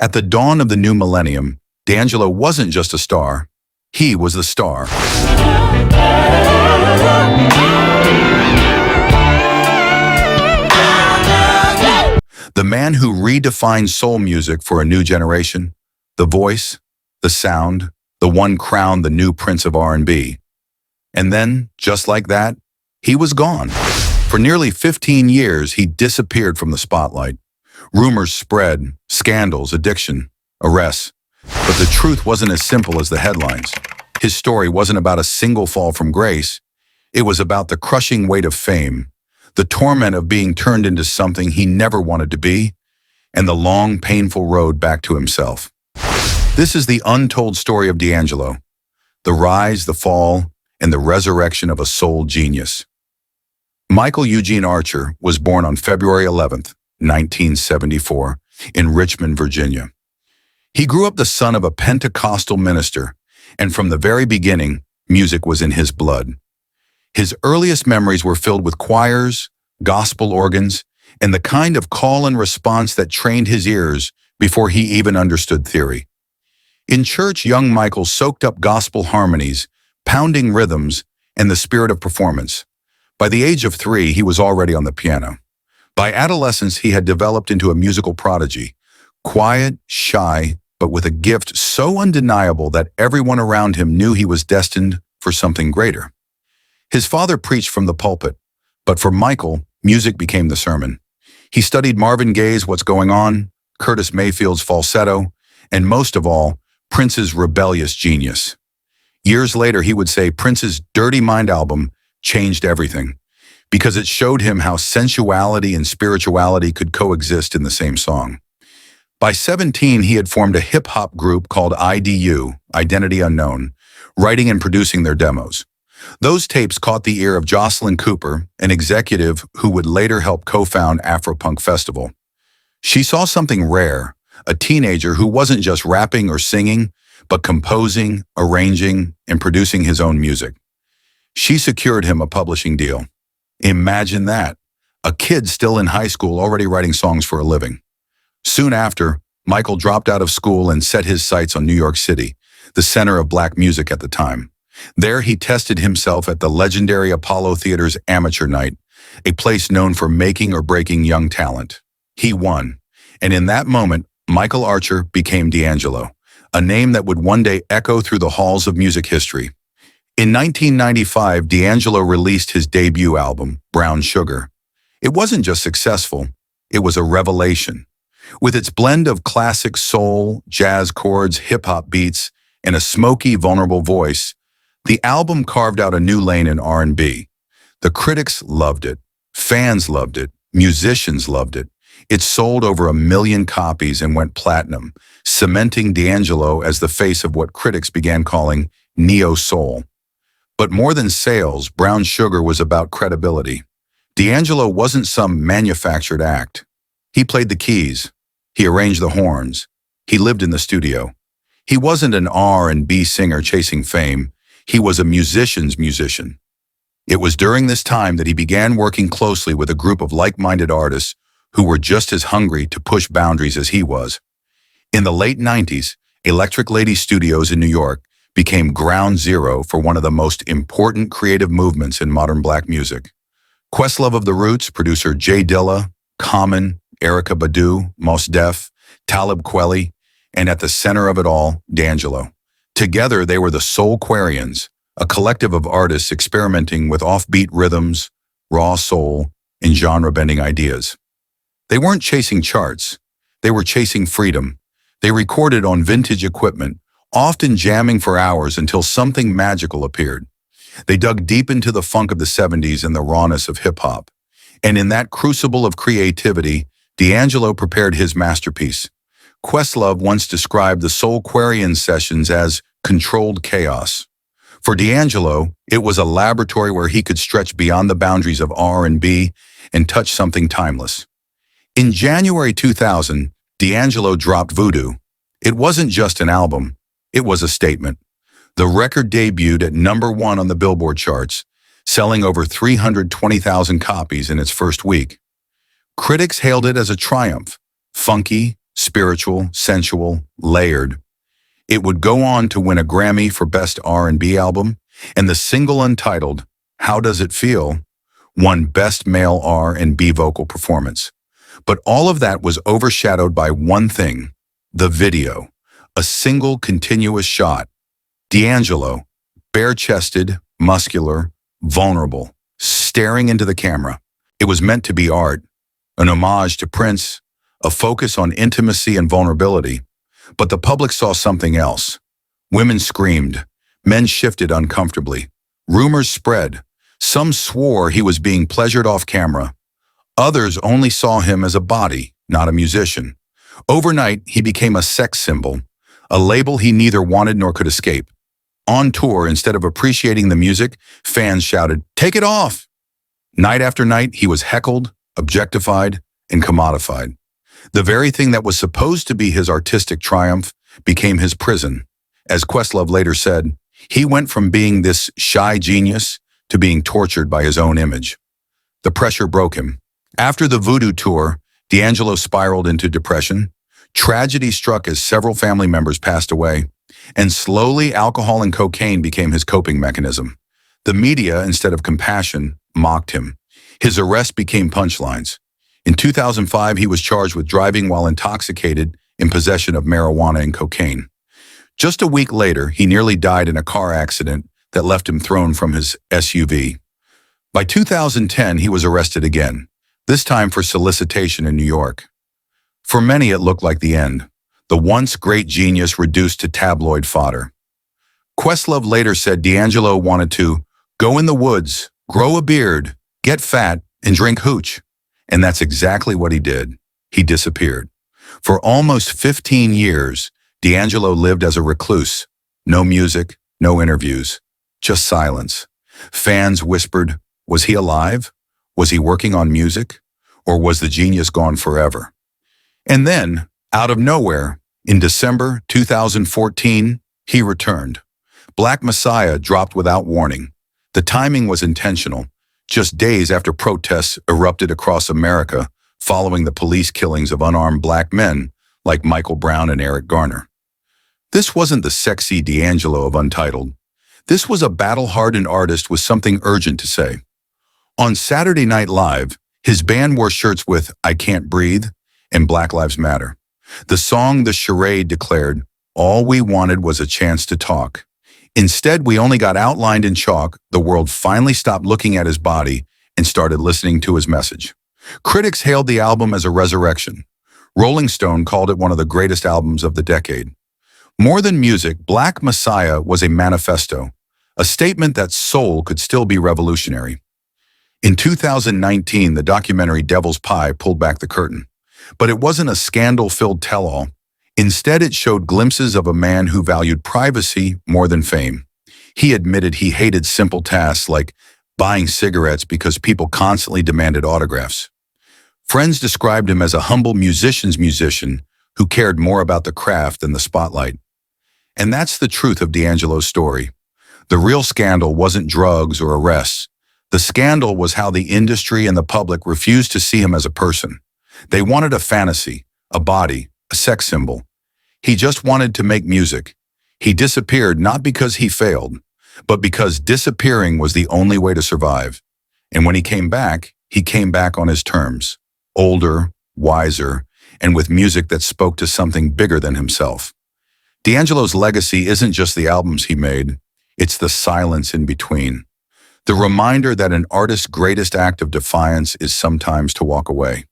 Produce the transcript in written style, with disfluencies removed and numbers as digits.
At the dawn of the new millennium, D'Angelo wasn't just a star, he was the star. The man who redefined soul music for a new generation, the voice, the sound, the one crowned the new Prince of R&B. And then, just like that, he was gone. For nearly 15 years, he disappeared from the spotlight. Rumors spread, scandals, addiction, arrests. But the truth wasn't as simple as the headlines. His story wasn't about a single fall from grace. It was about the crushing weight of fame, the torment of being turned into something he never wanted to be, and the long, painful road back to himself. This is the untold story of D'Angelo, the rise, the fall, and the resurrection of a soul genius. Michael Eugene Archer was born on February 11th, 1974, in Richmond, Virginia. He grew up the son of a Pentecostal minister, and from the very beginning, music was in his blood. His earliest memories were filled with choirs, gospel organs, and the kind of call and response that trained his ears before he even understood theory. In church, young Michael soaked up gospel harmonies, pounding rhythms, and the spirit of performance. By the age of 3, he was already on the piano. By adolescence, he had developed into a musical prodigy, quiet, shy, but with a gift so undeniable that everyone around him knew he was destined for something greater. His father preached from the pulpit, but for Michael, music became the sermon. He studied Marvin Gaye's What's Going On, Curtis Mayfield's falsetto, and most of all, Prince's rebellious genius. Years later, he would say Prince's Dirty Mind album changed everything, because it showed him how sensuality and spirituality could coexist in the same song. By 17, he had formed a hip-hop group called IDU, Identity Unknown, writing and producing their demos. Those tapes caught the ear of Jocelyn Cooper, an executive who would later help co-found Afropunk Festival. She saw something rare, a teenager who wasn't just rapping or singing, but composing, arranging, and producing his own music. She secured him a publishing deal. Imagine that, a kid still in high school already writing songs for a living. Soon after, Michael dropped out of school and set his sights on New York City, the center of black music at the time. There he tested himself at the legendary Apollo Theater's Amateur Night, a place known for making or breaking young talent. He won, and in that moment, Michael Archer became D'Angelo, a name that would one day echo through the halls of music history. In 1995, D'Angelo released his debut album, Brown Sugar. It wasn't just successful, it was a revelation. With its blend of classic soul, jazz chords, hip-hop beats, and a smoky, vulnerable voice, the album carved out a new lane in R&B. The critics loved it, fans loved it, musicians loved it. It sold over 1 million copies and went platinum, cementing D'Angelo as the face of what critics began calling neo-soul. But more than sales, Brown Sugar was about credibility. D'Angelo wasn't some manufactured act. He played the keys. He arranged the horns. He lived in the studio. He wasn't an R&B singer chasing fame. He was a musician's musician. It was during this time that he began working closely with a group of like-minded artists who were just as hungry to push boundaries as he was. In the late 90s, Electric Lady Studios in New York became ground zero for one of the most important creative movements in modern black music. Questlove of the Roots, producer Jay Dilla, Common, Erykah Badu, Mos Def, Talib Kweli, and at the center of it all, D'Angelo. Together, they were the Soulquarians, a collective of artists experimenting with offbeat rhythms, raw soul, and genre-bending ideas. They weren't chasing charts. They were chasing freedom. They recorded on vintage equipment, often jamming for hours until something magical appeared. They dug deep into the funk of the 70s and the rawness of hip-hop. And in that crucible of creativity, D'Angelo prepared his masterpiece. Questlove once described the Soulquarians sessions as controlled chaos. For D'Angelo, it was a laboratory where he could stretch beyond the boundaries of R&B and touch something timeless. In January 2000, D'Angelo dropped Voodoo. It wasn't just an album, it was a statement. The record debuted at #1 on the Billboard charts, selling over 320,000 copies in its first week. Critics hailed it as a triumph, funky, spiritual, sensual, layered. It would go on to win a Grammy for Best R&B Album, and the single Untitled, How Does It Feel, won Best Male R&B Vocal Performance. But all of that was overshadowed by one thing, the video. A single continuous shot. D'Angelo, bare-chested, muscular, vulnerable, staring into the camera. It was meant to be art, an homage to Prince, a focus on intimacy and vulnerability. But the public saw something else. Women screamed. Men shifted uncomfortably. Rumors spread. Some swore he was being pleasured off camera. Others only saw him as a body, not a musician. Overnight, he became a sex symbol, a label he neither wanted nor could escape. On tour, instead of appreciating the music, fans shouted, "Take it off!" Night after night, he was heckled, objectified, and commodified. The very thing that was supposed to be his artistic triumph became his prison. As Questlove later said, he went from being this shy genius to being tortured by his own image. The pressure broke him. After the Voodoo tour, D'Angelo spiraled into depression. Tragedy struck as several family members passed away, and slowly alcohol and cocaine became his coping mechanism. The media, instead of compassion, mocked him. His arrest became punchlines. In 2005, he was charged with driving while intoxicated in possession of marijuana and cocaine. Just a week later, he nearly died in a car accident that left him thrown from his SUV. By 2010, he was arrested again, this time for solicitation in New York. For many, it looked like the end, the once great genius reduced to tabloid fodder. Questlove later said D'Angelo wanted to go in the woods, grow a beard, get fat, and drink hooch. And that's exactly what he did. He disappeared. For almost 15 years, D'Angelo lived as a recluse. No music, no interviews, just silence. Fans whispered, was he alive? Was he working on music? Or was the genius gone forever? And then, out of nowhere, in December 2014, he returned. Black Messiah dropped without warning. The timing was intentional, just days after protests erupted across America following the police killings of unarmed black men like Michael Brown and Eric Garner. This wasn't the sexy D'Angelo of Untitled. This was a battle-hardened artist with something urgent to say. On Saturday Night Live, his band wore shirts with "I Can't Breathe" and "Black Lives Matter." The song The Charade declared, "All we wanted was a chance to talk." Instead, we only got outlined in chalk. The world finally stopped looking at his body and started listening to his message. Critics hailed the album as a resurrection. Rolling Stone called it one of the greatest albums of the decade. More than music, Black Messiah was a manifesto, a statement that soul could still be revolutionary. In 2019, the documentary Devil's Pie pulled back the curtain. But it wasn't a scandal-filled tell-all. Instead, it showed glimpses of a man who valued privacy more than fame. He admitted he hated simple tasks like buying cigarettes because people constantly demanded autographs. Friends described him as a humble musician's musician who cared more about the craft than the spotlight. And that's the truth of D'Angelo's story. The real scandal wasn't drugs or arrests. The scandal was how the industry and the public refused to see him as a person. They wanted a fantasy, a body, a sex symbol. He just wanted to make music. He disappeared not because he failed, but because disappearing was the only way to survive. And when he came back on his terms. Older, wiser, and with music that spoke to something bigger than himself. D'Angelo's legacy isn't just the albums he made, it's the silence in between. The reminder that an artist's greatest act of defiance is sometimes to walk away.